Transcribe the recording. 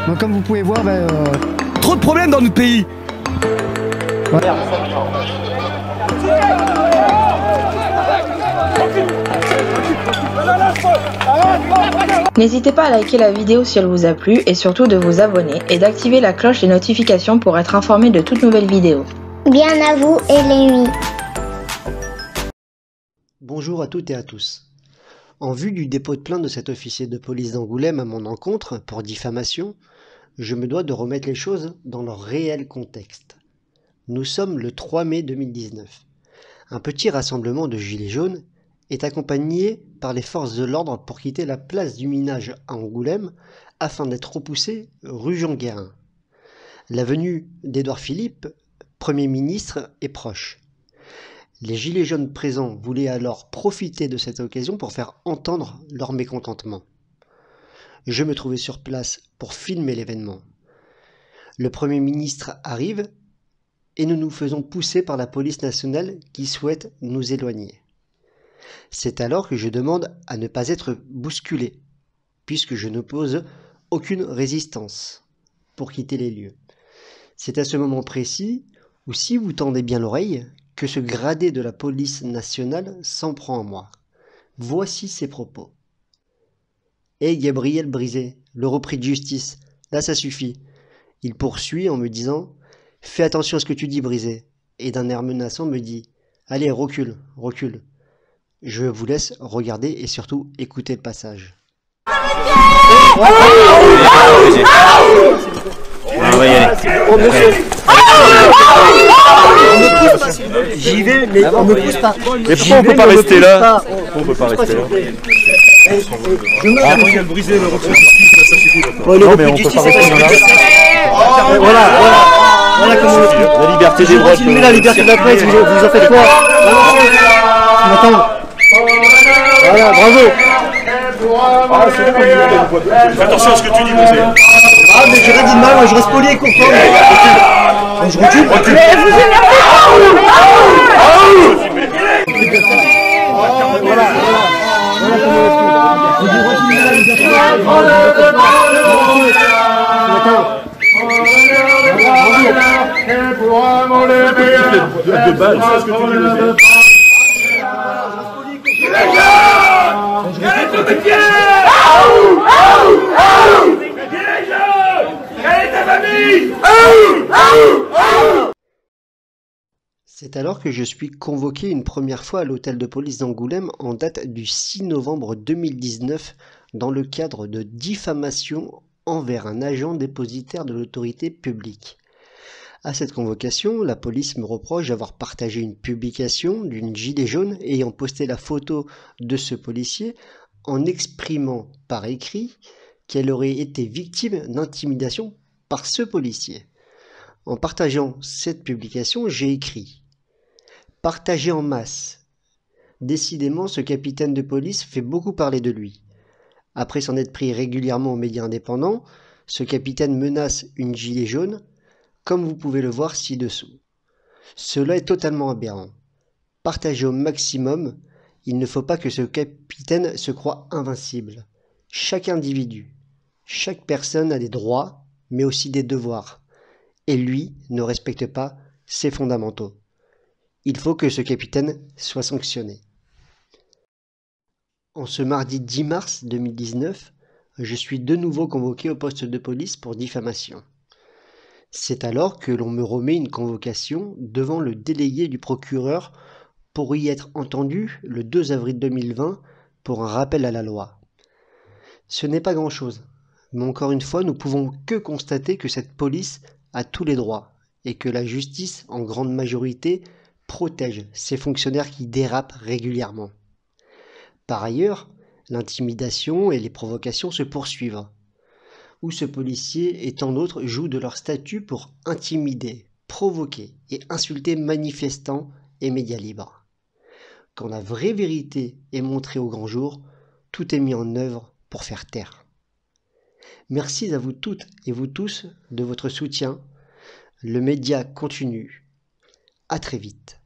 Donc comme vous pouvez voir, trop de problèmes dans notre pays. Voilà. N'hésitez pas à liker la vidéo si elle vous a plu et surtout de vous abonner et d'activer la cloche des notifications pour être informé de toutes nouvelles vidéos. Bien à vous et les nuits. Bonjour à toutes et à tous. En vue du dépôt de plainte de cet officier de police d'Angoulême à mon encontre pour diffamation, je me dois de remettre les choses dans leur réel contexte. Nous sommes le 3 mai 2019. Un petit rassemblement de gilets jaunes est accompagné par les forces de l'ordre pour quitter la place du Minage à Angoulême afin d'être repoussé rue Jean-Guérin. La venue d'Édouard Philippe, Premier ministre, est proche. Les gilets jaunes présents voulaient alors profiter de cette occasion pour faire entendre leur mécontentement. Je me trouvais sur place pour filmer l'événement. Le Premier ministre arrive et nous nous faisons pousser par la police nationale qui souhaite nous éloigner. C'est alors que je demande à ne pas être bousculé, puisque je n'oppose aucune résistance pour quitter les lieux. C'est à ce moment précis où, si vous tendez bien l'oreille, que ce gradé de la police nationale s'en prend à moi. Voici ses propos. « Hé Gabriel Brisé, le repris de justice, là ça suffit. » Il poursuit en me disant « Fais attention à ce que tu dis, Brisé. » Et d'un air menaçant me dit « Allez, recule, recule. » Je vous laisse regarder et surtout écouter le passage. J'y vais, mais on me pousse pas. Mais pourquoi on peut pas rester là? Pourquoi on peut pas rester là? Gabriel Brisé, le repris de justice, ça suffit. Non, mais on peut pas rester là. Voilà comment La liberté des droits. continuez la liberté de la presse, vous en faites quoi? Attends. Voilà, bravo. Fais attention à ce que tu dis, Brisé. Ah, mais j'ai rien dit de mal, moi je reste poli et content. Je recule. Mais vous énervez Voilà comment on continue la liberté de la De balle, c'est ce que tu dis, Brisé. C'est alors que je suis convoqué une première fois à l'hôtel de police d'Angoulême en date du 6 novembre 2019 dans le cadre de diffamation envers un agent dépositaire de l'autorité publique. À cette convocation, la police me reproche d'avoir partagé une publication d'une gilet jaune ayant posté la photo de ce policier en exprimant par écrit qu'elle aurait été victime d'intimidation par ce policier. En partageant cette publication, j'ai écrit « Partagé en masse. Décidément, ce capitaine de police fait beaucoup parler de lui. Après s'en être pris régulièrement aux médias indépendants, ce capitaine menace une gilet jaune, comme vous pouvez le voir ci-dessous. Cela est totalement aberrant. Partagé au maximum, il ne faut pas que ce capitaine se croie invincible. Chaque individu, chaque personne a des droits, mais aussi des devoirs. Et lui ne respecte pas ses fondamentaux. Il faut que ce capitaine soit sanctionné. » En ce mardi 10 mars 2019, je suis de nouveau convoqué au poste de police pour diffamation. C'est alors que l'on me remet une convocation devant le délégué du procureur pour y être entendu le 2 avril 2020 pour un rappel à la loi. Ce n'est pas grand-chose, mais encore une fois, nous pouvons que constater que cette police a tous les droits et que la justice, en grande majorité, protège ces fonctionnaires qui dérapent régulièrement. Par ailleurs, l'intimidation et les provocations se poursuivent, où ce policier et tant d'autres jouent de leur statut pour intimider, provoquer et insulter manifestants et médias libres. Quand la vraie vérité est montrée au grand jour, tout est mis en œuvre pour faire taire. Merci à vous toutes et vous tous de votre soutien. Le média continue. À très vite.